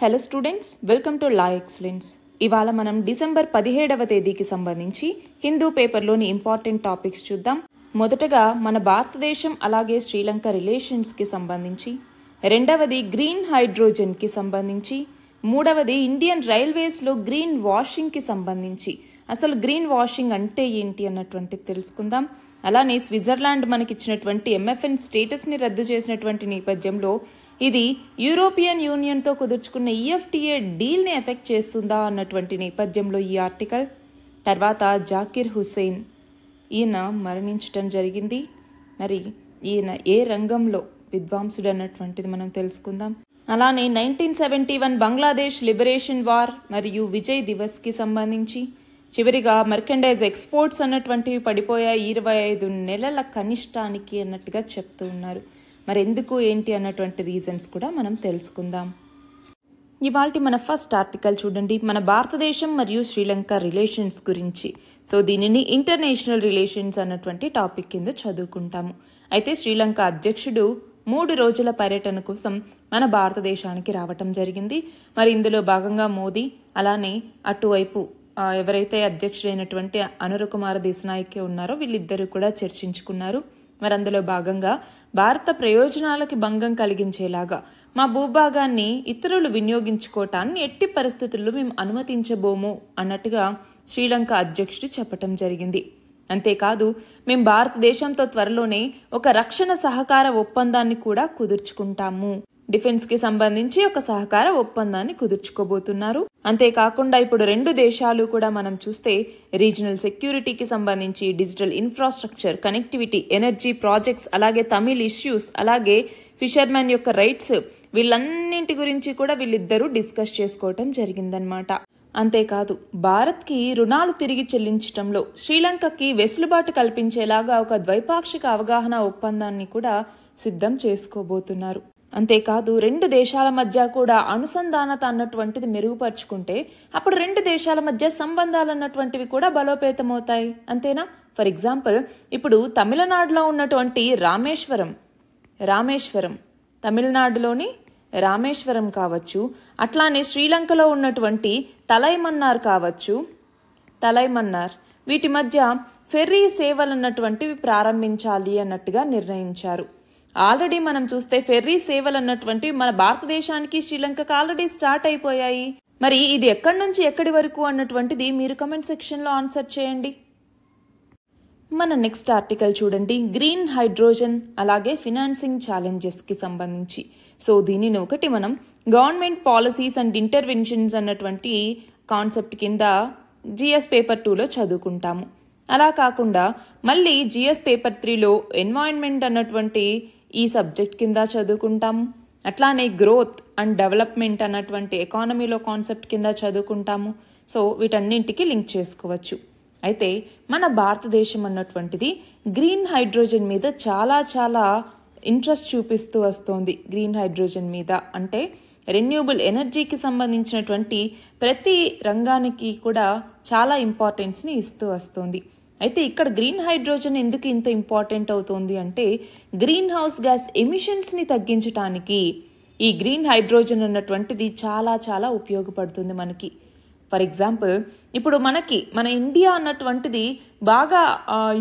Hello students, welcome to law excellence. ఇవాళ మనం December 17వ తేదీకి సంబంధించి హిందూ పేపర్లోని ఇంపార్టెంట్ టాపిక్స్ చూద్దాం. మొదటగా మన భారతదేశం అలాగే శ్రీలంక రిలేషన్స్కి సంబంధించి, రెండవది గ్రీన్ హైడ్రోజన్కి సంబంధించి, మూడవది ఇండియన్ రైల్వేస్లో గ్రీన్ వాషింగ్కి సంబంధించి అసలు గ్రీన్ వాషింగ్ అంటే ఏంటి అన్నటువంటిది తెలుసుకుందాం. అలానే స్విట్జర్లాండ్ మనకిచ్చినటువంటి ఎంఎఫ్ఎన్ స్టేటస్ని రద్దు చేసినటువంటి నేపథ్యంలో ఇది యూరోపియన్ యూనియన్తో కుదుర్చుకున్న ఈఎఫ్టీఏ డీల్ని ఎఫెక్ట్ చేస్తుందా అన్నటువంటి నేపథ్యంలో ఈ ఆర్టికల్. తర్వాత జాకిర్ హుస్సేన్ ఈయన మరణించటం జరిగింది. మరి ఈయన ఏ రంగంలో విద్వాంసుడు అన్నటువంటిది మనం తెలుసుకుందాం. అలానే 1971 బంగ్లాదేశ్ లిబరేషన్ వార్ మరియు విజయ్ దివస్కి సంబంధించి, చివరిగా మర్కండైజ్ ఎక్స్పోర్ట్స్ అన్నటువంటివి పడిపోయాయి 25 నెలల కనిష్టానికి అన్నట్టుగా చెప్తూ ఉన్నారు. మరి ఎందుకు ఏంటి అన్నటువంటి రీజన్స్ కూడా మనం తెలుసుకుందాం. ఇవాల్టి మన ఫస్ట్ ఆర్టికల్ చూడండి, మన భారతదేశం మరియు శ్రీలంక రిలేషన్స్ గురించి. సో దీనిని ఇంటర్నేషనల్ రిలేషన్స్ అన్నటువంటి టాపిక్ కింద చదువుకుంటాము. అయితే శ్రీలంక అధ్యక్షుడు 3 రోజుల పర్యటన కోసం మన భారతదేశానికి రావటం జరిగింది. మరి ఇందులో భాగంగా మోదీ, అలానే అటువైపు ఎవరైతే అధ్యక్షుడైనటువంటి అనురకుమార దిశనాయకే ఉన్నారో వీళ్ళిద్దరూ కూడా చర్చించుకున్నారు. మరి అందులో భాగంగా భారత ప్రయోజనాలకి భంగం కలిగించేలాగా మా భూభాగాన్ని ఇతరులు వినియోగించుకోవటాన్ని ఎట్టి పరిస్థితుల్లో మేము అనుమతించబోము అన్నట్టుగా శ్రీలంక అధ్యక్షుడు చెప్పటం జరిగింది. అంతేకాదు, మేము భారతదేశంతో త్వరలోనే ఒక రక్షణ సహకార ఒప్పందాన్ని కూడా కుదుర్చుకుంటాము. డిఫెన్స్కి సంబంధించి ఒక సహకార ఒప్పందాన్ని కుదుర్చుకోబోతున్నారు. అంతేకాకుండా ఇప్పుడు 2 దేశాలు కూడా మనం చూస్తే రీజనల్ సెక్యూరిటీకి సంబంధించి, digital infrastructure, connectivity, energy projects, అలాగే తమిళ్ ఇష్యూస్, అలాగే ఫిషర్మెన్ యొక్క రైట్స్, వీళ్ళన్నింటి గురించి కూడా వీళ్ళిద్దరూ డిస్కస్ చేసుకోవటం జరిగిందనమాట. అంతేకాదు, భారత్కి రుణాలు తిరిగి చెల్లించడంలో శ్రీలంకకి వెసులుబాటు కల్పించేలాగా ఒక ద్వైపాక్షిక అవగాహన ఒప్పందాన్ని కూడా సిద్ధం చేసుకోబోతున్నారు. అంతేకాదు, 2 దేశాల మధ్య కూడా అనుసంధానత అన్నటువంటిది మెరుగుపరుచుకుంటే అప్పుడు 2 దేశాల మధ్య సంబంధాలు అన్నటువంటివి కూడా బలోపేతమవుతాయి. అంతేనా? ఫర్ ఎగ్జాంపుల్, ఇప్పుడు తమిళనాడులో ఉన్నటువంటి రామేశ్వరం తమిళనాడులోని రామేశ్వరం కావచ్చు, అట్లానే శ్రీలంకలో ఉన్నటువంటి తలైమన్నార్ వీటి మధ్య ఫెర్రీ సేవలు అన్నటువంటివి ప్రారంభించాలి అన్నట్టుగా నిర్ణయించారు. ఆల్రెడీ మనం చూస్తే ఫెర్రీ సేవలు అన్నటువంటివి మన భారతదేశానికి శ్రీలంకకు ఆల్రెడీ స్టార్ట్ అయిపోయాయి. మరి ఇది ఎక్కడి నుంచి ఎక్కడి వరకు అన్నటువంటిది మీరు కమెంట్ సెక్షన్లో ఆన్సర్ చేయండి. మన నెక్స్ట్ ఆర్టికల్ చూడండి, గ్రీన్ హైడ్రోజన్ అలాగే ఫినాన్సింగ్ ఛాలెంజెస్కి సంబంధించి. సో దీనిని ఒకటి మనం గవర్నమెంట్ పాలసీస్ అండ్ ఇంటర్వెన్షన్స్ అన్నటువంటి కాన్సెప్ట్ కింద జిఎస్ పేపర్ 2లో చదువుకుంటాము. అలా కాకుండా మళ్ళీ జిఎస్ పేపర్ 3లో ఎన్వైరన్మెంట్ అన్నటువంటి ఈ సబ్జెక్ట్ కింద చదువుకుంటాము. అట్లానే గ్రోత్ అండ్ డెవలప్మెంట్ అన్నటువంటి ఎకానమీలో కాన్సెప్ట్ కింద చదువుకుంటాము. సో వీటన్నింటికి లింక్ చేసుకోవచ్చు. అయితే మన భారతదేశం అన్నటువంటిది గ్రీన్ హైడ్రోజన్ మీద చాలా ఇంట్రెస్ట్ చూపిస్తూ వస్తోంది. గ్రీన్ హైడ్రోజన్ మీద అంటే రెన్యూబుల్ ఎనర్జీకి సంబంధించినటువంటి ప్రతి రంగానికి కూడా చాలా ఇంపార్టెన్స్ని ఇస్తూ వస్తుంది. అయితే ఇక్కడ గ్రీన్ హైడ్రోజన్ ఎందుకు ఇంత ఇంపార్టెంట్ అవుతుంది అంటే, గ్రీన్ హౌస్ గ్యాస్ ఎమిషన్స్ని తగ్గించడానికి ఈ గ్రీన్ హైడ్రోజన్ అన్నటువంటిది చాలా ఉపయోగపడుతుంది మనకి. ఫర్ ఎగ్జాంపుల్, ఇప్పుడు మన ఇండియా అన్నటువంటిది బాగా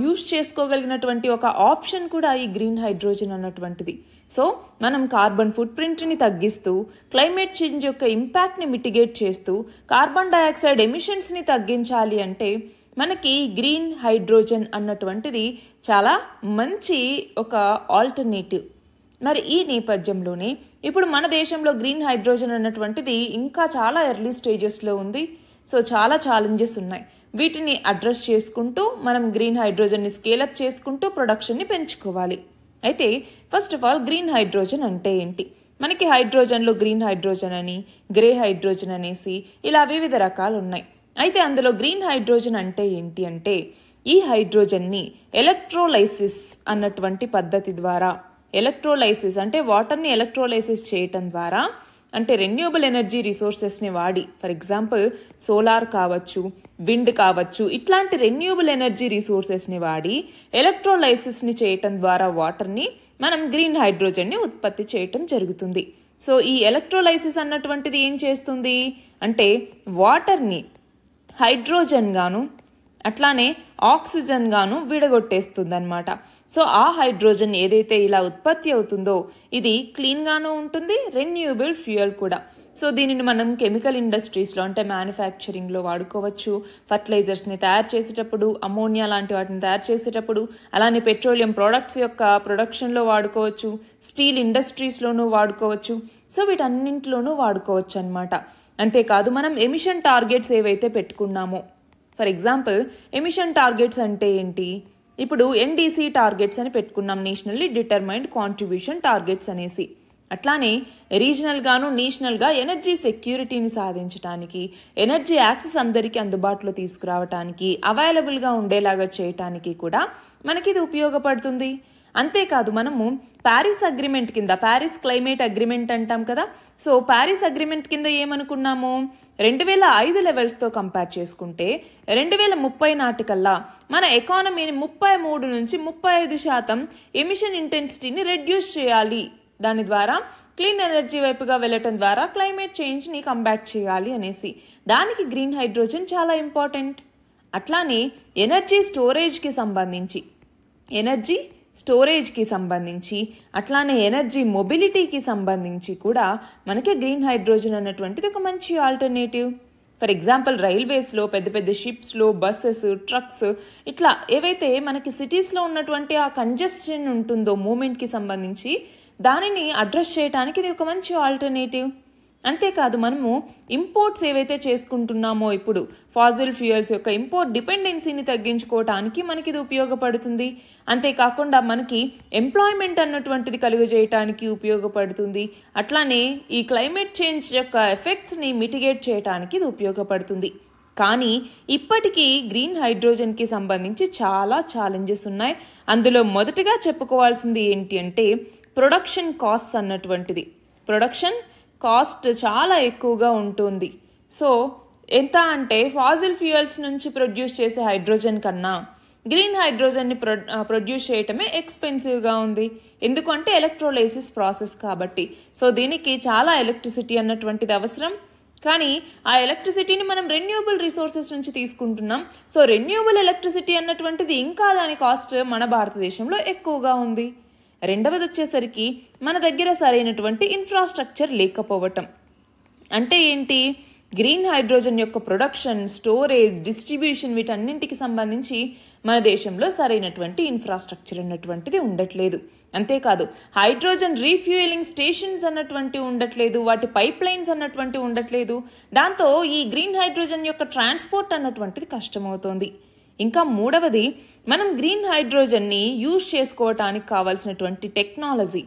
యూజ్ చేసుకోగలిగినటువంటి ఒక ఆప్షన్ కూడా ఈ గ్రీన్ హైడ్రోజన్ అన్నటువంటిది. సో మనం కార్బన్ ఫుట్ ప్రింట్ని తగ్గిస్తూ, క్లైమేట్ చేంజ్ యొక్క ఇంపాక్ట్ని మిటిగేట్ చేస్తూ, కార్బన్ డైఆక్సైడ్ ఎమిషన్స్ని తగ్గించాలి అంటే మనకి గ్రీన్ హైడ్రోజన్ అన్నటువంటిది చాలా మంచి ఒక ఆల్టర్నేటివ్. మరి ఈ నేపథ్యంలోనే ఇప్పుడు మన దేశంలో గ్రీన్ హైడ్రోజన్ అన్నటువంటిది ఇంకా చాలా ఎర్లీ స్టేజెస్లో ఉంది. సో చాలా ఛాలెంజెస్ ఉన్నాయి. వీటిని అడ్రస్ చేసుకుంటూ మనం గ్రీన్ హైడ్రోజన్ని స్కేలప్ చేసుకుంటూ ప్రొడక్షన్ని పెంచుకోవాలి. అయితే first of all, green hydrogen అంటే ఏంటి? మనకి హైడ్రోజన్లో గ్రీన్ హైడ్రోజన్ అని, గ్రే హైడ్రోజన్ అనేసి ఇలా వివిధ రకాలు ఉన్నాయి. అయితే అందులో గ్రీన్ హైడ్రోజన్ అంటే ఏంటి అంటే, ఈ హైడ్రోజన్ని ఎలక్ట్రోలైసిస్ అన్నటువంటి పద్ధతి ద్వారా, ఎలక్ట్రోలైసిస్ అంటే వాటర్ని ఎలక్ట్రోలైసిస్ చేయటం ద్వారా, అంటే రెన్యూబుల్ ఎనర్జీ రిసోర్సెస్ని వాడి, ఫర్ ఎగ్జాంపుల్ సోలార్ కావచ్చు, విండ్ కావచ్చు, ఇట్లాంటి రెన్యూబుల్ ఎనర్జీ రిసోర్సెస్ని వాడి ఎలక్ట్రోలైసిస్ని చేయటం ద్వారా వాటర్ని మనం గ్రీన్ హైడ్రోజన్ని ఉత్పత్తి చేయటం జరుగుతుంది. సో ఈ ఎలక్ట్రోలైసిస్ అన్నటువంటిది ఏం చేస్తుంది అంటే వాటర్ని హైడ్రోజన్ గాను అట్లానే ఆక్సిజన్ గాను విడగొట్టేస్తుంది అనమాట. సో ఆ హైడ్రోజన్ ఏదైతే ఇలా ఉత్పత్తి అవుతుందో ఇది క్లీన్గాను ఉంటుంది, రెన్యూవబుల్ ఫ్యూయల్ కూడా. సో దీనిని మనం కెమికల్ ఇండస్ట్రీస్లో అంటే మ్యానుఫ్యాక్చరింగ్లో వాడుకోవచ్చు, ఫర్టిలైజర్స్ని తయారు చేసేటప్పుడు, అమోనియా లాంటి వాటిని తయారు చేసేటప్పుడు, అలానే పెట్రోలియం ప్రోడక్ట్స్ యొక్క ప్రొడక్షన్లో వాడుకోవచ్చు, స్టీల్ ఇండస్ట్రీస్లోనూ వాడుకోవచ్చు. సో వీటన్నింటిలోనూ వాడుకోవచ్చు అనమాట. అంతేకాదు మనం ఎమిషన్ టార్గెట్స్ ఏవైతే పెట్టుకున్నామో, ఫర్ ఎగ్జాంపుల్ ఎమిషన్ టార్గెట్స్ అంటే ఏంటి, ఇప్పుడు ఎన్డీసీ టార్గెట్స్ అని పెట్టుకున్నాం, నేషనల్లీ డిటర్మైన్డ్ కాంట్రిబ్యూషన్ టార్గెట్స్ అనేసి. అట్లానే రీజనల్గాను నేషనల్గా ఎనర్జీ సెక్యూరిటీని సాధించడానికి, ఎనర్జీ యాక్సెస్ అందరికీ అందుబాటులో తీసుకురావడానికి, అవైలబుల్గా ఉండేలాగా చేయటానికి కూడా మనకి ఇది ఉపయోగపడుతుంది. అంతేకాదు మనము ప్యారిస్ అగ్రిమెంట్ కింద, ప్యారిస్ క్లైమేట్ అగ్రిమెంట్ అంటాం కదా, సో ప్యారిస్ అగ్రిమెంట్ కింద ఏమనుకున్నాము 2005 లెవెల్స్తో కంపేర్ చేసుకుంటే 2030 నాటికల్లా మన ఎకానమీని 33 నుంచి 35% ఎమిషన్ ఇంటెన్సిటీని రెడ్యూస్ చేయాలి, దాని ద్వారా క్లీన్ ఎనర్జీ వైపుగా వెళ్ళటం ద్వారా క్లైమేట్ చేంజ్ని కంబాట్ చేయాలి అనేసి. దానికి గ్రీన్ హైడ్రోజన్ చాలా ఇంపార్టెంట్. అట్లానే ఎనర్జీ స్టోరేజ్కి సంబంధించి అట్లానే ఎనర్జీ మొబిలిటీకి సంబంధించి కూడా మనకి గ్రీన్ హైడ్రోజన్ అన్నటువంటిది ఒక మంచి ఆల్టర్నేటివ్. ఫర్ ఎగ్జాంపుల్ రైల్వేస్లో పెద్ద పెద్ద షిప్స్లో బస్సెస్, ట్రక్స్ ఇట్లా ఏవైతే మనకి సిటీస్లో ఉన్నటువంటి ఆ కంజెషన్ ఉంటుందో మూమెంట్కి సంబంధించి దానిని అడ్రస్ చేయడానికి ఇది ఒక మంచి ఆల్టర్నేటివ్. అంతేకాదు మనము ఇంపోర్ట్స్ ఏవైతే చేసుకుంటున్నామో ఇప్పుడు ఫాజిల్ ఫ్యూయల్స్ యొక్క ఇంపోర్ట్ డిపెండెన్సీని తగ్గించుకోవటానికి మనకి ఇది ఉపయోగపడుతుంది. అంతేకాకుండా మనకి ఎంప్లాయ్మెంట్ అన్నటువంటిది కలుగజేయటానికి ఉపయోగపడుతుంది. అట్లానే ఈ క్లైమేట్ చేంజ్ యొక్క ఎఫెక్ట్స్ని మిటిగేట్ చేయడానికి ఇది ఉపయోగపడుతుంది. కానీ ఇప్పటికీ గ్రీన్ హైడ్రోజన్కి సంబంధించి చాలా ఛాలెంజెస్ ఉన్నాయి. అందులో మొదటగా చెప్పుకోవాల్సింది ఏంటి అంటే ప్రొడక్షన్ కాస్ట్ అన్నటువంటిది. ప్రొడక్షన్ కాస్ట్ చాలా ఎక్కువగా ఉంటుంది. సో ఎంత అంటే ఫాజిల్ ఫ్యూయల్స్ నుంచి ప్రొడ్యూస్ చేసే హైడ్రోజన్ కన్నా గ్రీన్ హైడ్రోజన్ని ప్రొడ్యూస్ చేయటమే ఎక్స్పెన్సివ్గా ఉంది. ఎందుకంటే ఎలక్ట్రోలైసిస్ ప్రాసెస్ కాబట్టి. సో దీనికి చాలా ఎలక్ట్రిసిటీ అన్నటువంటిది అవసరం. కానీ ఆ ఎలక్ట్రిసిటీని మనం రెన్యూవబుల్ రిసోర్సెస్ నుంచి తీసుకుంటున్నాం. సో రెన్యూవబుల్ ఎలక్ట్రిసిటీ అన్నటువంటిది ఇంకా దాని కాస్ట్ మన భారతదేశంలో ఎక్కువగా ఉంది. రెండవది వచ్చేసరికి మన దగ్గర సరైనటువంటి ఇన్ఫ్రాస్ట్రక్చర్ లేకపోవటం. అంటే ఏంటి, గ్రీన్ హైడ్రోజన్ యొక్క ప్రొడక్షన్, స్టోరేజ్, డిస్ట్రిబ్యూషన్ వీటన్నింటికి సంబంధించి మన దేశంలో సరైనటువంటి ఇన్ఫ్రాస్ట్రక్చర్ అన్నటువంటిది ఉండట్లేదు. అంతేకాదు హైడ్రోజన్ రీఫ్యూయలింగ్ స్టేషన్స్ అన్నటువంటి ఉండట్లేదు, వాటి పైప్ లైన్స్ అన్నటువంటి ఉండట్లేదు. దాంతో ఈ గ్రీన్ హైడ్రోజన్ యొక్క ట్రాన్స్పోర్ట్ అన్నటువంటిది కష్టమవుతోంది. ఇంకా మూడవది మనం గ్రీన్ హైడ్రోజన్ని యూజ్ చేసుకోవటానికి కావాల్సినటువంటి టెక్నాలజీ,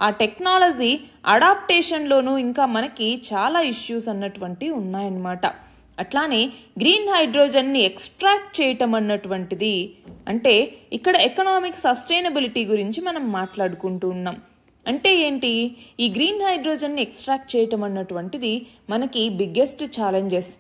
ఆ టెక్నాలజీ అడాప్టేషన్లోనూ ఇంకా మనకి చాలా ఇష్యూస్ అన్నటువంటి ఉన్నాయన్నమాట. అట్లానే గ్రీన్ హైడ్రోజన్ని ఎక్స్ట్రాక్ట్ చేయటం అన్నటువంటిది అంటే ఇక్కడ ఎకనామిక్ సస్టైనబిలిటీ గురించి మనం మాట్లాడుకుంటూ ఉన్నాం. అంటే ఏంటి, ఈ గ్రీన్ హైడ్రోజన్ని ఎక్స్ట్రాక్ట్ చేయటం అన్నటువంటిది మనకి బిగ్గెస్ట్ ఛాలెంజెస్.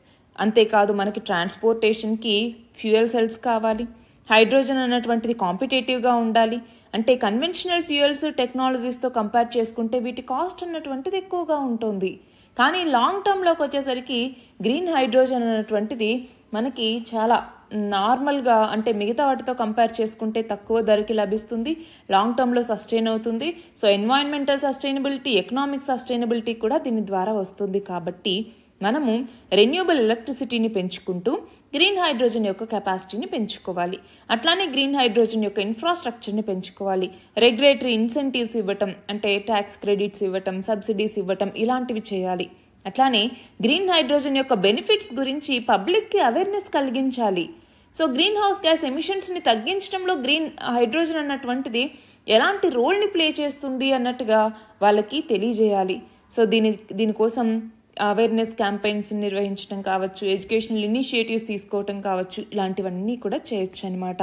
అంతేకాదు మనకి ట్రాన్స్పోర్టేషన్కి ఫ్యూయల్ సెల్స్ కావాలి. హైడ్రోజన్ అన్నటువంటిది కాంపిటేటివ్గా ఉండాలి. అంటే కన్వెన్షనల్ ఫ్యూయల్స్ టెక్నాలజీస్తో కంపేర్ చేసుకుంటే వీటి కాస్ట్ అన్నటువంటిది ఎక్కువగా ఉంటుంది. కానీ లాంగ్ టర్మ్లోకి వచ్చేసరికి గ్రీన్ హైడ్రోజన్ అన్నటువంటిది మనకి చాలా నార్మల్గా అంటే మిగతా వాటితో కంపేర్ చేసుకుంటే తక్కువ ధరకి లభిస్తుంది, లాంగ్ టర్మ్లో సస్టైన్ అవుతుంది. So environmental sustainability, economic sustainability కూడా దీని ద్వారా వస్తుంది. కాబట్టి మనము రెన్యూవబుల్ ఎలక్ట్రిసిటీని పెంచుకుంటూ గ్రీన్ హైడ్రోజన్ యొక్క కెపాసిటీని పెంచుకోవాలి. అట్లానే గ్రీన్ హైడ్రోజన్ యొక్క ఇన్ఫ్రాస్ట్రక్చర్ని పెంచుకోవాలి. రెగ్యులేటరీ ఇన్సెంటివ్స్ ఇవ్వటం అంటే ట్యాక్స్ క్రెడిట్స్ ఇవ్వటం, సబ్సిడీస్ ఇవ్వటం ఇలాంటివి చేయాలి. అట్లానే గ్రీన్ హైడ్రోజన్ యొక్క బెనిఫిట్స్ గురించి పబ్లిక్కి అవేర్నెస్ కలిగించాలి. సో గ్రీన్ హౌస్ గ్యాస్ ఎమిషన్స్ని తగ్గించడంలో గ్రీన్ హైడ్రోజన్ అన్నటువంటిది ఎలాంటి రోల్ని ప్లే చేస్తుంది అన్నట్టుగా వాళ్ళకి తెలియజేయాలి. సో దీనికోసం అవేర్నెస్ క్యాంపెయిన్స్ నిర్వహించడం కావచ్చు, ఎడ్యుకేషనల్ ఇనిషియేటివ్స్ తీసుకోవటం కావచ్చు, ఇలాంటివన్నీ కూడా చేయొచ్చు అనమాట.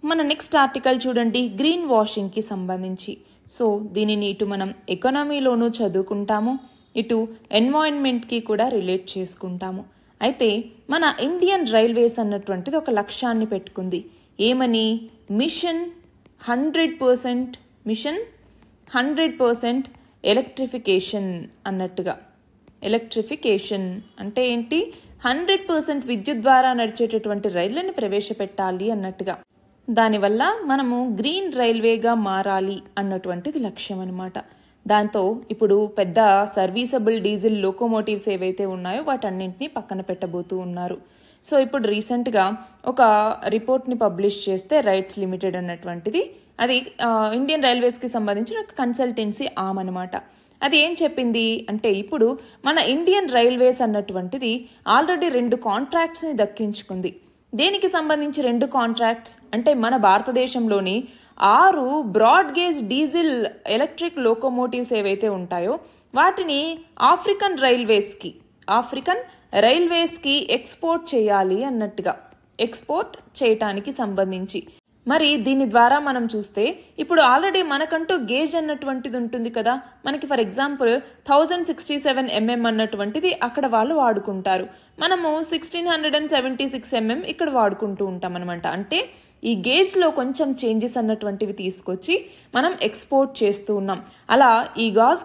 మన నెక్స్ట్ ఆర్టికల్ చూడండి, గ్రీన్ వాషింగ్కి సంబంధించి. సో దీనిని ఇటు మనం ఎకానమీలోనూ చదువుకుంటాము, ఇటు ఎన్వైరన్మెంట్కి కూడా రిలేట్ చేసుకుంటాము. అయితే మన ఇండియన్ రైల్వేస్ అన్నటువంటిది ఒక లక్ష్యాన్ని పెట్టుకుంది. ఏమని? మిషన్ 100% ఎలక్ట్రిఫికేషన్ అన్నట్టుగా. ఎలక్ట్రిఫికేషన్ అంటే ఏంటి? 100% విద్యుత్ ద్వారా నడిచేటటువంటి రైళ్లను ప్రవేశపెట్టాలి అన్నట్టుగా. దానివల్ల మనము గ్రీన్ రైల్వేగా మారాలి అన్నటువంటిది లక్ష్యం అనమాట. దాంతో ఇప్పుడు పెద్ద సర్వీసబుల్ డీజిల్ లోకోమోటివ్స్ ఏవైతే ఉన్నాయో వాటన్నింటినీ పక్కన పెట్టబోతూ ఉన్నారు. సో ఇప్పుడు రీసెంట్గా ఒక రిపోర్ట్ని పబ్లిష్ చేస్తే రైట్స్ లిమిటెడ్ అన్నటువంటిది, అది ఇండియన్ రైల్వేస్కి సంబంధించిన కన్సల్టెన్సీ ఆర్మ్ అనమాట. అది ఏం చెప్పింది అంటే, ఇప్పుడు మన ఇండియన్ రైల్వేస్ అన్నటువంటిది ఆల్రెడీ 2 కాంట్రాక్ట్స్ని దక్కించుకుంది. దేనికి సంబంధించి 2 కాంట్రాక్ట్స్ అంటే, మన భారతదేశంలోని 6 broad gauge diesel electric locomotives ఏవైతే ఉంటాయో వాటిని ఆఫ్రికన్ రైల్వేస్కి ఎక్స్పోర్ట్ చేయాలి అన్నట్టుగా, ఎక్స్పోర్ట్ చేయటానికి సంబంధించి. మరి దీని ద్వారా మనం చూస్తే ఇప్పుడు ఆల్రెడీ మనకంటూ గేజ్ అన్నటువంటిది ఉంటుంది కదా. మనకి ఫర్ ఎగ్జాంపుల్ 1067 mm అన్నటువంటిది అక్కడ వాళ్ళు వాడుకుంటారు. మనము 1676 mm ఇక్కడ వాడుకుంటూ ఉంటాం అనమాట. అంటే ఈ గేజ్లో కొంచెం చేంజెస్ అన్నటువంటివి తీసుకొచ్చి మనం ఎక్స్పోర్ట్ చేస్తూ ఉన్నాం. అలా ఈ గాజ్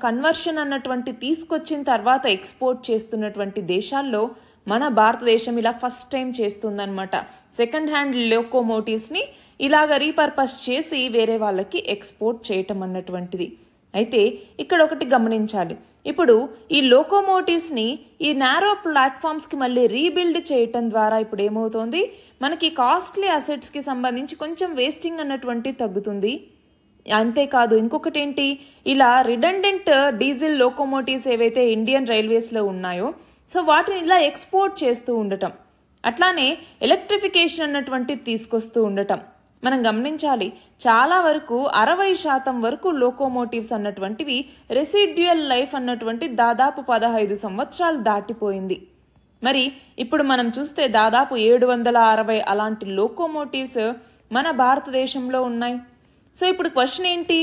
కన్వర్షన్ అన్నటువంటి తీసుకొచ్చిన తర్వాత ఎక్స్పోర్ట్ చేస్తున్నటువంటి దేశాల్లో మన భారతదేశం ఇలా ఫస్ట్ టైం చేస్తుందన్నమాట. సెకండ్ హ్యాండ్ లోకోమోటివ్స్ని ఇలాగ రీపర్పస్ చేసి వేరే వాళ్ళకి ఎక్స్పోర్ట్ చేయటం అన్నటువంటిది. అయితే ఇక్కడ ఒకటి గమనించాలి, ఇప్పుడు ఈ లోకోమోటివ్స్ని ఈ నారో ప్లాట్ఫామ్స్కి మళ్ళీ రీబిల్డ్ చేయటం ద్వారా ఇప్పుడు ఏమవుతోంది, మనకి కాస్ట్లీ అసెట్స్కి సంబంధించి కొంచెం వేస్టింగ్ అన్నటువంటి తగ్గుతుంది. అంతేకాదు ఇంకొకటి ఏంటి, ఇలా రిడండెంట్ డీజిల్ లోకోమోటివ్స్ ఏవైతే ఇండియన్ రైల్వేస్లో ఉన్నాయో సో వాటిని ఇలా ఎక్స్పోర్ట్ చేస్తూ ఉండటం, అట్లానే ఎలక్ట్రిఫికేషన్ అన్నటువంటిది తీసుకొస్తూ ఉండటం. మనం గమనించాలి, చాలా వరకు 60% వరకు లోకోమోటివ్స్ అన్నటువంటివి రెసిడ్యుయల్ లైఫ్ అన్నటువంటి దాదాపు 15 సంవత్సరాలు దాటిపోయింది. మరి ఇప్పుడు మనం చూస్తే దాదాపు 760 అలాంటి లోకోమోటివ్స్ మన భారతదేశంలో ఉన్నాయి. సో ఇప్పుడు క్వశ్చన్ ఏంటి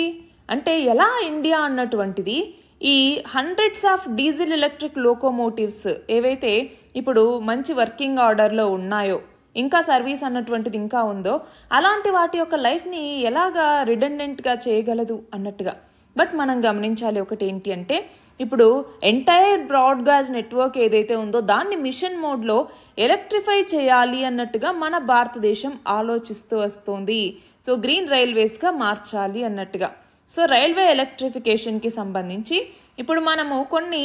అంటే, ఎలా ఇండియా అన్నటువంటిది ఈ hundreds of diesel electric locomotives ఏవైతే ఇప్పుడు మంచి వర్కింగ్ ఆర్డర్లో ఉన్నాయో, ఇంకా సర్వీస్ అన్నటువంటిది ఇంకా ఉందో, అలాంటి వాటి యొక్క లైఫ్ని ఎలాగా రిడెండెంట్గా చేయగలదు అన్నట్టుగా. బట్ మనం గమనించాలి ఒకటి ఏంటి అంటే, ఇప్పుడు ఎంటైర్ బ్రాడ్గాజ్ నెట్వర్క్ ఏదైతే ఉందో దాన్ని మిషన్ మోడ్లో ఎలక్ట్రిఫై చేయాలి అన్నట్టుగా మన భారతదేశం ఆలోచిస్తూ వస్తోంది. సో గ్రీన్ రైల్వేస్గా మార్చాలి అన్నట్టుగా. సో రైల్వే ఎలక్ట్రిఫికేషన్కి సంబంధించి ఇప్పుడు మనము కొన్ని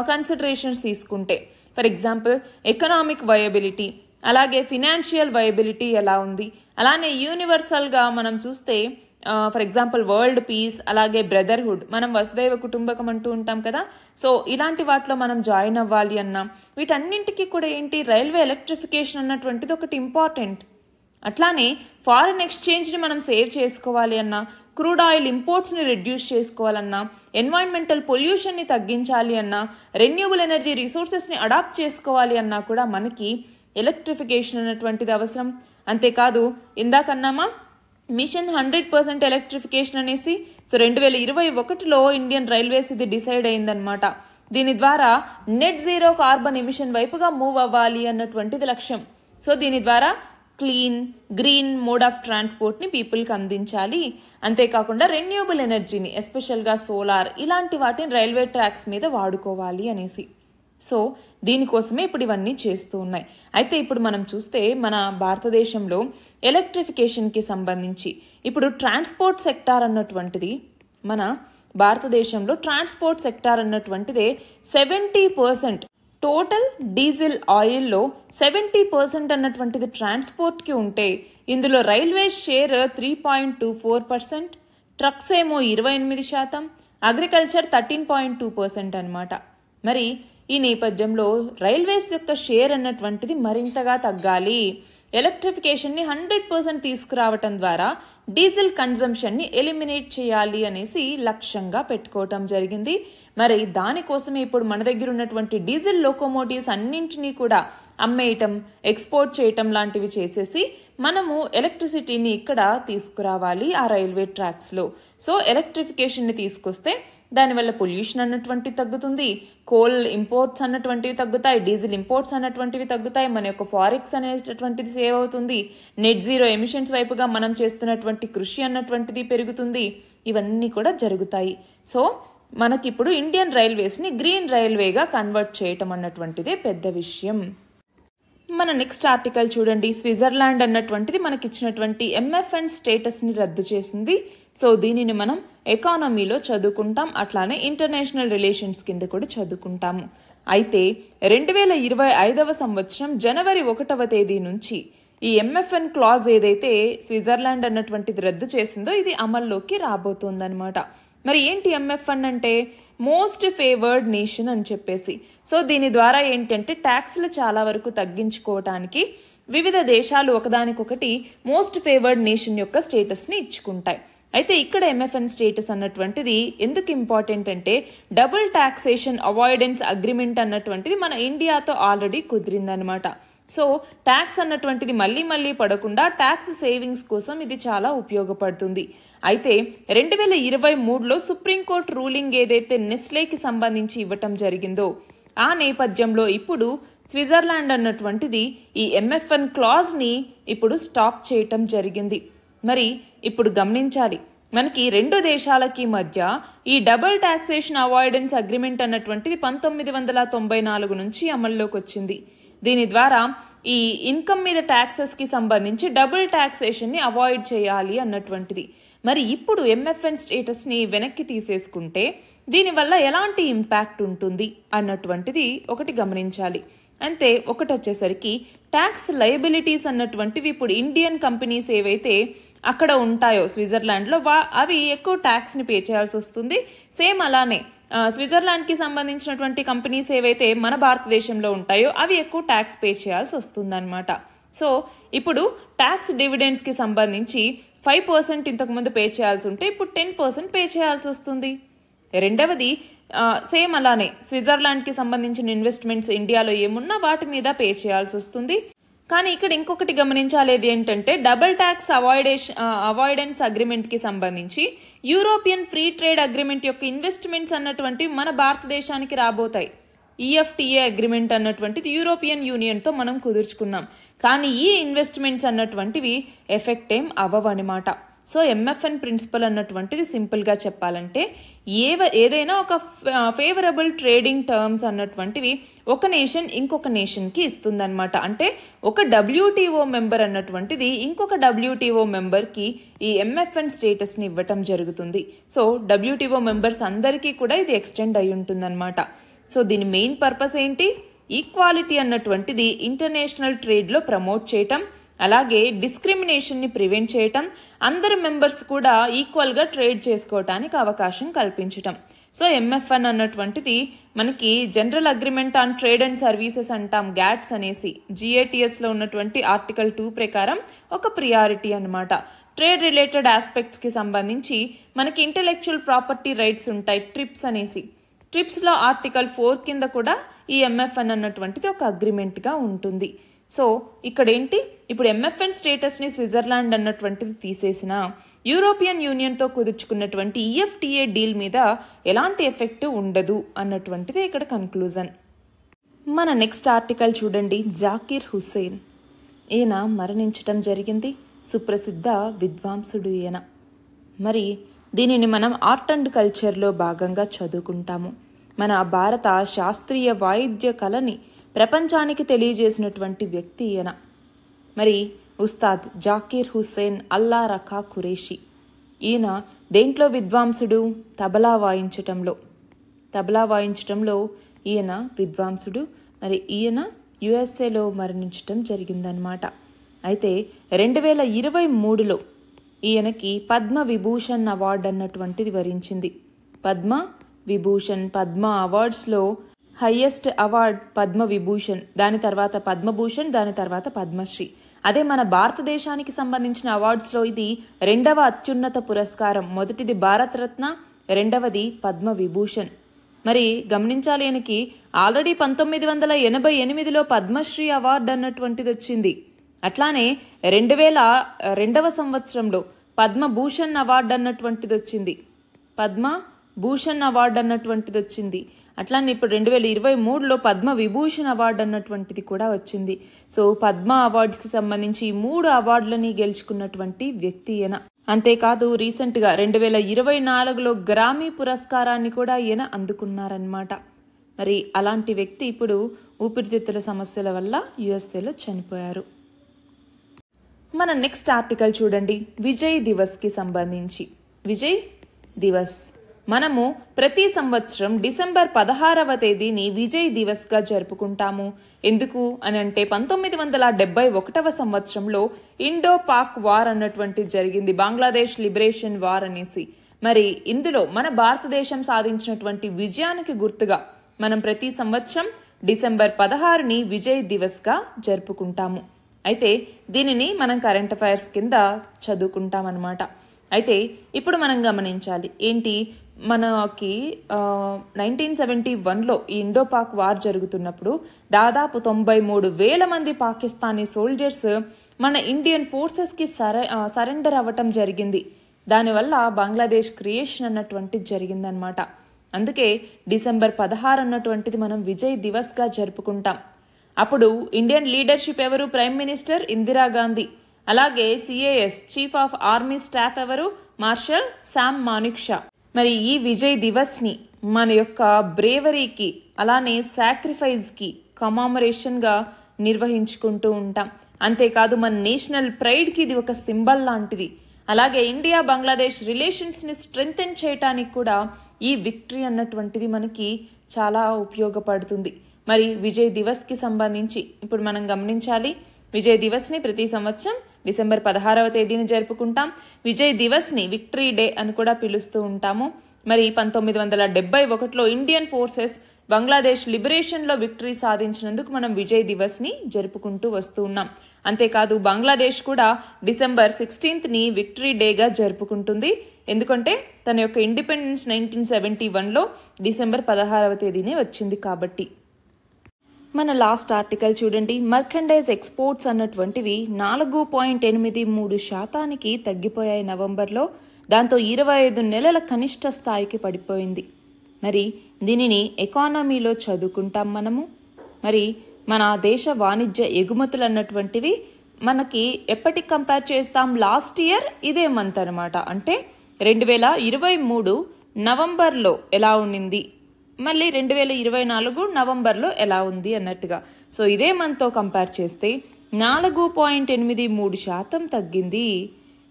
కన్సిడరేషన్స్ తీసుకుంటే, ఫర్ ఎగ్జాంపుల్ ఎకనామిక్ వయబిలిటీ, అలాగే ఫినాన్షియల్ వయబిలిటీ ఎలా ఉంది, అలానే యూనివర్సల్గా మనం చూస్తే ఫర్ ఎగ్జాంపుల్ వరల్డ్ పీస్, అలాగే బ్రదర్హుడ్, మనం వసుదైవ కుటుంబకం అంటూ ఉంటాం కదా. సో ఇలాంటి వాటిలో మనం జాయిన్ అవ్వాలి అన్నా వీటన్నింటికి కూడా ఏంటి, రైల్వే ఎలక్ట్రిఫికేషన్ అన్నటువంటిది ఒకటి ఇంపార్టెంట్. అట్లానే ఫారిన్ ఎక్స్చేంజ్ని మనం సేవ్ చేసుకోవాలి అన్నా, క్రూడ్ ఆయిల్ ఇంపోర్ట్స్ని రెడ్యూస్ చేసుకోవాలన్నా, ఎన్వైరన్మెంటల్ పొల్యూషన్ని తగ్గించాలి అన్నా, రెన్యూబుల్ ఎనర్జీ రిసోర్సెస్ని అడాప్ట్ చేసుకోవాలి అన్నా కూడా మనకి ఎలక్ట్రిఫికేషన్ అన్నటువంటిది అవసరం. అంతేకాదు ఇందాకన్నామా మిషన్ 100% ఎలక్ట్రిఫికేషన్ అనేసి. సో 2021లో ఇండియన్ రైల్వేస్ ఇది డిసైడ్ అయిందనమాట. దీని ద్వారా నెట్ జీరో కార్బన్ ఎమిషన్ వైపుగా మూవ్ అవ్వాలి అన్నటువంటిది లక్ష్యం. సో దీని ద్వారా క్లీన్ గ్రీన్ మోడ్ ఆఫ్ ట్రాన్స్పోర్ట్ని పీపుల్కి అందించాలి. అంతేకాకుండా రెన్యూబుల్ ఎనర్జీని ఎస్పెషల్గా సోలార్ ఇలాంటి వాటిని రైల్వే ట్రాక్స్ మీద వాడుకోవాలి అనేసి. సో దీనికోసమే ఇప్పుడు ఇవన్నీ చేస్తూ ఉన్నాయి. అయితే ఇప్పుడు మనం చూస్తే మన భారతదేశంలో ఎలక్ట్రిఫికేషన్కి సంబంధించి ఇప్పుడు ట్రాన్స్పోర్ట్ సెక్టార్ అన్నటువంటిది, మన భారతదేశంలో ట్రాన్స్పోర్ట్ సెక్టార్ అన్నటువంటిదే 70% టోటల్ డీజిల్ ఆయిల్లో 70% అన్నటువంటిది ట్రాన్స్పోర్ట్కి ఉంటే, ఇందులో రైల్వే షేర్ 3.24%, ట్రక్స్ ఏమో 28%, అగ్రికల్చర్ 13.2% అనమాట. మరి ఈ నేపథ్యంలో రైల్వేస్ యొక్క షేర్ అన్నటువంటిది మరింతగా తగ్గాలి. ఎలక్ట్రిఫికేషన్ని 100% తీసుకురావటం ద్వారా డీజిల్ కన్జంప్షన్ని ఎలిమినేట్ చేయాలి అనేసి లక్ష్యంగా పెట్టుకోవటం జరిగింది. మరి దానికోసమే ఇప్పుడు మన దగ్గర ఉన్నటువంటి డీజిల్ లోకోమోటివ్స్ అన్నింటినీ కూడా అమ్మేయటం, ఎక్స్పోర్ట్ చేయటం లాంటివి చేసేసి మనము ఎలక్ట్రిసిటీని ఇక్కడ తీసుకురావాలి ఆ రైల్వే ట్రాక్స్లో. సో ఎలక్ట్రిఫికేషన్ని తీసుకొస్తే దానివల్ల పొల్యూషన్ అన్నటువంటివి తగ్గుతుంది, కోల్ ఇంపోర్ట్స్ అన్నటువంటివి తగ్గుతాయి, డీజిల్ ఇంపోర్ట్స్ అన్నటువంటివి తగ్గుతాయి, మన యొక్క ఫారెక్స్ అనేటటువంటిది సేవ్ అవుతుంది, నెట్ జీరో ఎమిషన్స్ వైపుగా మనం చేస్తున్నటువంటి కృషి అన్నటువంటిది పెరుగుతుంది. ఇవన్నీ కూడా జరుగుతాయి. సో మనకిప్పుడు ఇండియన్ రైల్వేస్ని గ్రీన్ రైల్వేగా కన్వర్ట్ చేయటం అన్నటువంటిదే పెద్ద విషయం. మన నెక్స్ట్ ఆర్టికల్ చూడండి. స్విట్జర్లాండ్ అన్నటువంటిది మనకి ఇచ్చినటువంటి MFN స్టేటస్ని రద్దు చేసింది. సో దీనిని మనం ఎకానమీలో చదువుకుంటాం, అట్లానే ఇంటర్నేషనల్ రిలేషన్స్ కింద కూడా చదువుకుంటాము. అయితే 2025 సంవత్సరం జనవరి 1వ తేదీ నుంచి ఈ MFN క్లాజ్ ఏదైతే స్విట్జర్లాండ్ అన్నటువంటిది రద్దు చేసిందో ఇది అమల్లోకి రాబోతోందనమాట. మరి ఏంటి MFN అంటే? మోస్ట్ ఫేవర్డ్ నేషన్ అని చెప్పేసి. సో దీని ద్వారా ఏంటంటే ట్యాక్స్లు చాలా వరకు తగ్గించుకోవటానికి వివిధ దేశాలు ఒకదానికొకటి మోస్ట్ ఫేవర్డ్ నేషన్ యొక్క స్టేటస్ని ఇచ్చుకుంటాయి. అయితే ఇక్కడ MFN స్టేటస్ అన్నటువంటిది ఎందుకు ఇంపార్టెంట్ అంటే డబుల్ టాక్సేషన్ అవాయిడెన్స్ అగ్రిమెంట్ అన్నటువంటిది మన ఇండియాతో ఆల్రెడీ కుదిరిందనమాట. సో ట్యాక్స్ అన్నటువంటిది మళ్ళీ పడకుండా ట్యాక్స్ సేవింగ్స్ కోసం ఇది చాలా ఉపయోగపడుతుంది. అయితే 2023లో సుప్రీంకోర్టు రూలింగ్ ఏదైతే నెస్లేకి సంబంధించి ఇవ్వటం జరిగిందో ఆ నేపథ్యంలో ఇప్పుడు స్విట్జర్లాండ్ అన్నటువంటిది ఈ MFN క్లాజ్ని ఇప్పుడు స్టాప్ చేయటం జరిగింది. మరి ఇప్పుడు గమనించాలి, మనకి రెండు దేశాలకి మధ్య ఈ డబుల్ టాక్సేషన్ అవాయిడెన్స్ అగ్రిమెంట్ అన్నటువంటిది 1994 నుంచి అమల్లోకి వచ్చింది. దీని ద్వారా ఈ ఇన్కమ్ మీద ట్యాక్సెస్కి సంబంధించి డబుల్ టాక్సేషన్ని అవాయిడ్ చేయాలి అన్నటువంటిది. మరి ఇప్పుడు MFN స్టేటస్ని వెనక్కి తీసేసుకుంటే దీనివల్ల ఎలాంటి ఇంపాక్ట్ ఉంటుంది అన్నటువంటిది ఒకటి గమనించాలి. అంతే ఒకటి వచ్చేసరికి ట్యాక్స్ లయబిలిటీస్ అన్నటువంటివి ఇప్పుడు ఇండియన్ కంపెనీస్ ఏవైతే అక్కడ ఉంటాయో స్విట్జర్లాండ్లో అవి ఎక్కువ ట్యాక్స్ని పే చేయాల్సి వస్తుంది. సేమ్ అలానే స్విట్జర్లాండ్కి సంబంధించినటువంటి కంపెనీస్ ఏవైతే మన భారతదేశంలో ఉంటాయో అవి ఎక్కువ ట్యాక్స్ పే చేయాల్సి వస్తుందన్నమాట. సో ఇప్పుడు ట్యాక్స్ డివిడెండ్స్కి సంబంధించి 5% ఇంతకుముందు పే చేయాల్సి ఉంటే ఇప్పుడు 10% పే చేయాల్సి వస్తుంది. రెండవది సేమ్ అలానే స్విట్జర్లాండ్కి సంబంధించిన ఇన్వెస్ట్మెంట్స్ ఇండియాలో ఏమున్నా వాటి మీద పే చేయాల్సి వస్తుంది. కానీ ఇక్కడ ఇంకొకటి గమనించాలేది ఏంటంటే డబుల్ ట్యాక్స్ అవాయిడెన్స్ అగ్రిమెంట్కి సంబంధించి యూరోపియన్ ఫ్రీ ట్రేడ్ అగ్రిమెంట్ యొక్క ఇన్వెస్ట్మెంట్స్ అన్నటువంటివి మన భారతదేశానికి రాబోతాయి. EFTA అగ్రిమెంట్ అన్నటువంటిది యూరోపియన్ యూనియన్తో మనం కుదుర్చుకున్నాం. కానీ ఈ ఇన్వెస్ట్మెంట్స్ అన్నటువంటివి ఎఫెక్ట్ ఏం అవ్వవన్నమాట. సో MFN ప్రిన్సిపల్ అన్నటువంటిది సింపుల్గా చెప్పాలంటే ఏదైనా ఒక ఫేవరబుల్ ట్రేడింగ్ టర్మ్స్ అన్నటువంటివి ఒక నేషన్ ఇంకొక నేషన్కి ఇస్తుందన్నమాట. అంటే ఒక WTO మెంబర్ అన్నటువంటిది ఇంకొక WTO మెంబర్కి ఈ MFN స్టేటస్ని ఇవ్వటం జరుగుతుంది. సో WTO మెంబర్స్ అందరికీ కూడా ఇది ఎక్స్టెండ్ అయి ఉంటుందన్నమాట. సో దీని మెయిన్ పర్పస్ ఏంటి? ఈక్వాలిటీ అన్నటువంటిది ఇంటర్నేషనల్ ట్రేడ్లో ప్రమోట్ చేయటం, అలాగే డిస్క్రిమినేషన్ని ప్రివెంట్ చేయటం, అందరు మెంబర్స్ కూడా ఈక్వల్గా ట్రేడ్ చేసుకోవటానికి అవకాశం కల్పించటం. సో MFN అన్నటువంటిది మనకి general agreement on trade and services అంటాం, GATS అనేసి GATSలో ఉన్నటువంటి ఆర్టికల్ 2 ప్రకారం ఒక ప్రియారిటీ అన్నమాట. ట్రేడ్ రిలేటెడ్ ఆస్పెక్ట్స్కి సంబంధించి మనకి ఇంటెలెక్చువల్ ప్రాపర్టీ రైట్స్ ఉంటాయి, ట్రిప్స్ అనేసి. ట్రిప్స్లో ఆర్టికల్ 4 కింద కూడా ఈ MFN అన్నటువంటిది ఒక అగ్రిమెంట్గా ఉంటుంది. సో ఇక్కడ ఏంటి, ఇప్పుడు MFN స్టేటస్ని స్విట్జర్లాండ్ అన్నటువంటిది తీసేసిన యూరోపియన్ యూనియన్తో కుదుర్చుకున్నటువంటి EFTA డీల్ మీద ఎలాంటి ఎఫెక్ట్ ఉండదు అన్నటువంటిది ఇక్కడ కన్క్లూజన్. మన నెక్స్ట్ ఆర్టికల్ చూడండి. జాకీర్ హుస్సేన్ ఈయన మరణించటం జరిగింది. సుప్రసిద్ధ విద్వాంసుడు ఈయన. మరి దీనిని మనం ఆర్ట్ అండ్ కల్చర్లో భాగంగా చదువుకుంటాము. మన భారత శాస్త్రీయ వాయిద్య కళని ప్రపంచానికి తెలియజేసినటువంటి వ్యక్తి ఈయన. మరి ఉస్తాద్ జాకీర్ హుస్సేన్ అల్లా రఖా ఖురేషి. ఈయన దేంట్లో విద్వాంసుడు? తబలా వాయించటంలో ఈయన విద్వాంసుడు. మరి ఈయన USAలో మరణించటం జరిగిందనమాట. అయితే 2023లో ఈయనకి పద్మ విభూషణ్ అవార్డు అన్నటువంటిది వరించింది. పద్మ విభూషణ్, పద్మ అవార్డ్స్లో హైయెస్ట్ అవార్డ్ పద్మ విభూషణ్, దాని తర్వాత పద్మభూషణ్, దాని తర్వాత పద్మశ్రీ. అదే మన భారతదేశానికి సంబంధించిన అవార్డ్స్లో ఇది 2వ అత్యున్నత పురస్కారం. మొదటిది భారతరత్న, రెండవది పద్మ విభూషణ్. మరి గమనించాలి, ఈయనకి ఆల్రెడీ 1988లో పద్మశ్రీ అవార్డు అన్నటువంటిది వచ్చింది. అట్లానే 2002 సంవత్సరంలో పద్మభూషణ్ అవార్డు అన్నటువంటిది వచ్చింది. పద్మ భూషణ్ అవార్డు అన్నటువంటిది వచ్చింది. అట్లానే ఇప్పుడు 2023లో పద్మ విభూషణ్ అవార్డు అన్నటువంటిది కూడా వచ్చింది. సో పద్మ అవార్డ్స్కి సంబంధించి 3 అవార్డులని గెలుచుకున్నటువంటి వ్యక్తి ఈయన. అంతేకాదు రీసెంట్గా 2024లో గ్రామీ పురస్కారాన్ని కూడా ఈయన అందుకున్నారనమాట. మరి అలాంటి వ్యక్తి ఇప్పుడు ఊపిరితిత్తుల సమస్యల వల్ల యుఎస్ఏలో చనిపోయారు. మన నెక్స్ట్ ఆర్టికల్ చూడండి, విజయ్ దివస్కి సంబంధించి. విజయ్ దివస్ మనము ప్రతి సంవత్సరం డిసెంబర్ 16వ తేదీని విజయ్ దివస్గా జరుపుకుంటాము. ఎందుకు అని అంటే 1971వ సంవత్సరంలో ఇండో పాక్ వార్ అన్నటువంటి జరిగింది, బంగ్లాదేశ్ లిబరేషన్ వార్ అనేసి. మరి ఇందులో మన భారతదేశం సాధించినటువంటి విజయానికి గుర్తుగా మనం ప్రతి సంవత్సరం డిసెంబర్ 16ని విజయ్ దివస్గా జరుపుకుంటాము. అయితే దీనిని మనం కరెంట్ అఫైర్స్ కింద చదువుకుంటాం అన్నమాట. అయితే ఇప్పుడు మనం గమనించాలి ఏంటి, మనకి 1971లో ఈ ఇండో పాక్ వార్ జరుగుతున్నప్పుడు దాదాపు 93,000 మంది పాకిస్తానీ సోల్జర్స్ మన ఇండియన్ ఫోర్సెస్కి సరెండర్ అవ్వటం జరిగింది. దానివల్ల బంగ్లాదేశ్ క్రియేషన్ అన్నటువంటిది జరిగిందనమాట. అందుకే డిసెంబర్ 16 అన్నటువంటిది మనం విజయ్ దివస్గా జరుపుకుంటాం. అప్పుడు ఇండియన్ లీడర్షిప్ ఎవరు? Prime minister Indira Gandhi. అలాగే CAS chief of army staff ఎవరు? మార్షల్ శామ్ మానిక్షా. మరి ఈ విజయ్ దివస్ని మన యొక్క బ్రేవరీకి అలానే సాక్రిఫైస్కి కమామరేషన్గా నిర్వహించుకుంటూ ఉంటాం. అంతేకాదు మన నేషనల్ ప్రైడ్కి ఇది ఒక సింబల్ లాంటిది. అలాగే ఇండియా బంగ్లాదేశ్ రిలేషన్స్ని స్ట్రెంగ్తెన్ చేయటానికి కూడా ఈ విక్టరీ అన్నటువంటిది మనకి చాలా ఉపయోగపడుతుంది. మరి విజయ్ దివస్కి సంబంధించి ఇప్పుడు మనం గమనించాలి, విజయ్ దివస్ని ప్రతి సంవత్సరం డిసెంబర్ 16వ తేదీని జరుపుకుంటాం. విజయ్ దివస్ని విక్టరీ డే అని కూడా పిలుస్తూ ఉంటాము. మరి 1971లో ఇండియన్ ఫోర్సెస్ బంగ్లాదేశ్ లిబరేషన్లో విక్టరీ సాధించినందుకు మనం విజయ్ దివస్ని జరుపుకుంటూ వస్తూ ఉన్నాం. అంతేకాదు బంగ్లాదేశ్ కూడా డిసెంబర్ 16ని విక్టరీ డేగా జరుపుకుంటుంది. ఎందుకంటే తన యొక్క ఇండిపెండెన్స్ 1971లో డిసెంబర్ 16వ తేదీనే వచ్చింది కాబట్టి. మన లాస్ట్ ఆర్టికల్ చూడండి, మర్కండైజ్ ఎక్స్పోర్ట్స్ అన్నటువంటివి 4.83% తగ్గిపోయాయి నవంబర్లో. దాంతో 25 నెలల కనిష్ట స్థాయికి పడిపోయింది. మరి దీనిని ఎకానమీలో చదువుకుంటాం మనము. మరి మన దేశ వాణిజ్య ఎగుమతులు అన్నటువంటివి మనకి ఎప్పటికి కంపేర్ చేస్తాం? లాస్ట్ ఇయర్ ఇదే మంత్ అనమాట. అంటే 2023 నవంబర్లో ఎలా ఉండింది, మళ్ళీ 2024 నవంబర్లో ఎలా ఉంది అన్నట్టుగా. సో ఇదే మంత్తో కంపేర్ చేస్తే 4.83% తగ్గింది.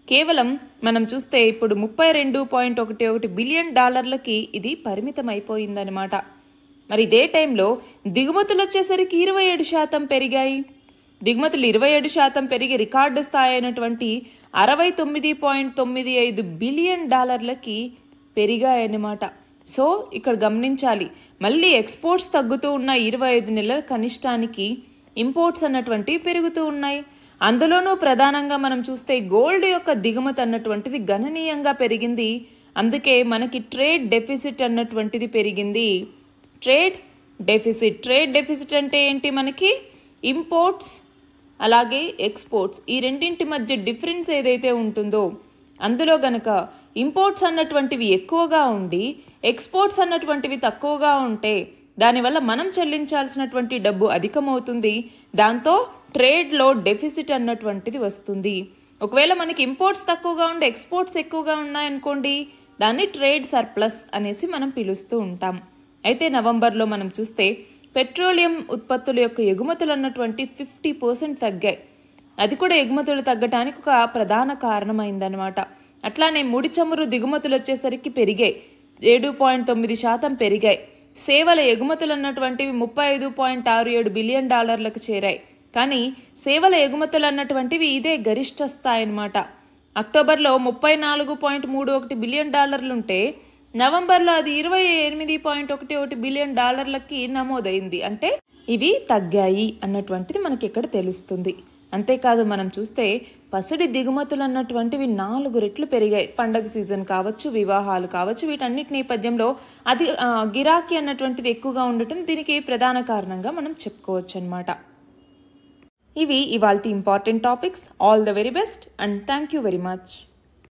కేవలం మనం చూస్తే ఇప్పుడు $32.11 బిలియన్ ఇది పరిమితం అయిపోయిందనమాట. మరి ఇదే టైంలో దిగుమతులు వచ్చేసరికి 27% పెరిగాయి. దిగుమతులు 27% పెరిగి రికార్డు స్థాయి అయినటువంటి $69.95 బిలియన్ పెరిగాయన్నమాట. సో ఇక్కడ గమనించాలి, మళ్ళీ ఎక్స్పోర్ట్స్ తగ్గుతూ ఉన్న 25 నెలల కనిష్టానికి ఇంపోర్ట్స్ అన్నటువంటివి పెరుగుతూ ఉన్నాయి. అందులోనూ ప్రధానంగా మనం చూస్తే గోల్డ్ యొక్క దిగుమతి అన్నటువంటిది గణనీయంగా పెరిగింది. అందుకే మనకి ట్రేడ్ డెఫిసిట్ అన్నటువంటిది పెరిగింది. ట్రేడ్ డెఫిసిట్ అంటే ఏంటి? మనకి ఇంపోర్ట్స్ అలాగే ఎక్స్పోర్ట్స్ ఈ రెండింటి మధ్య డిఫరెన్స్ ఏదైతే ఉంటుందో అందులో గనక ఇంపోర్ట్స్ అన్నటువంటివి ఎక్కువగా ఉండి ఎక్స్పోర్ట్స్ అన్నటువంటివి తక్కువగా ఉంటే దానివల్ల మనం చెల్లించాల్సినటువంటి డబ్బు అధికమవుతుంది. దాంతో ట్రేడ్లో డెఫిసిట్ అన్నటువంటిది వస్తుంది. ఒకవేళ మనకి ఇంపోర్ట్స్ తక్కువగా ఉండి ఎక్స్పోర్ట్స్ ఎక్కువగా ఉన్నాయనుకోండి, దాన్ని ట్రేడ్ సర్ప్లస్ అనేసి మనం పిలుస్తూ ఉంటాం. అయితే నవంబర్లో మనం చూస్తే పెట్రోలియం ఉత్పత్తుల యొక్క ఎగుమతులు అన్నటువంటి 50% తగ్గాయి. అది కూడా ఎగుమతులు తగ్గటానికి ఒక ప్రధాన కారణమైందనమాట. అట్లానే ముడి చమురు దిగుమతులు వచ్చేసరికి పెరిగాయి, 7.9% పెరిగాయి. సేవల ఎగుమతులు అన్నటువంటివి $35.67 బిలియన్ చేరాయి. కానీ సేవల ఎగుమతులు అన్నటువంటివి ఇదే గరిష్ట స్థాయి అనమాట. అక్టోబర్లో $34.31 బిలియన్ ఉంటే నవంబర్లో అది $28.11 బిలియన్ నమోదైంది. అంటే ఇవి తగ్గాయి అన్నటువంటిది మనకి ఇక్కడ తెలుస్తుంది. అంతేకాదు మనం చూస్తే పసిడి దిగుమతులు అన్నటువంటివి 4 రెట్లు పెరిగాయి. పండగ సీజన్ కావచ్చు, వివాహాలు కావచ్చు, వీటన్నిటి నేపథ్యంలో అది గిరాకీ అన్నటువంటిది ఎక్కువగా ఉండటం దీనికి ప్రధాన కారణంగా మనం చెప్పుకోవచ్చు అన్నమాట. ఇవి ఇవాల్టి important topics. All the very best and thank you very much.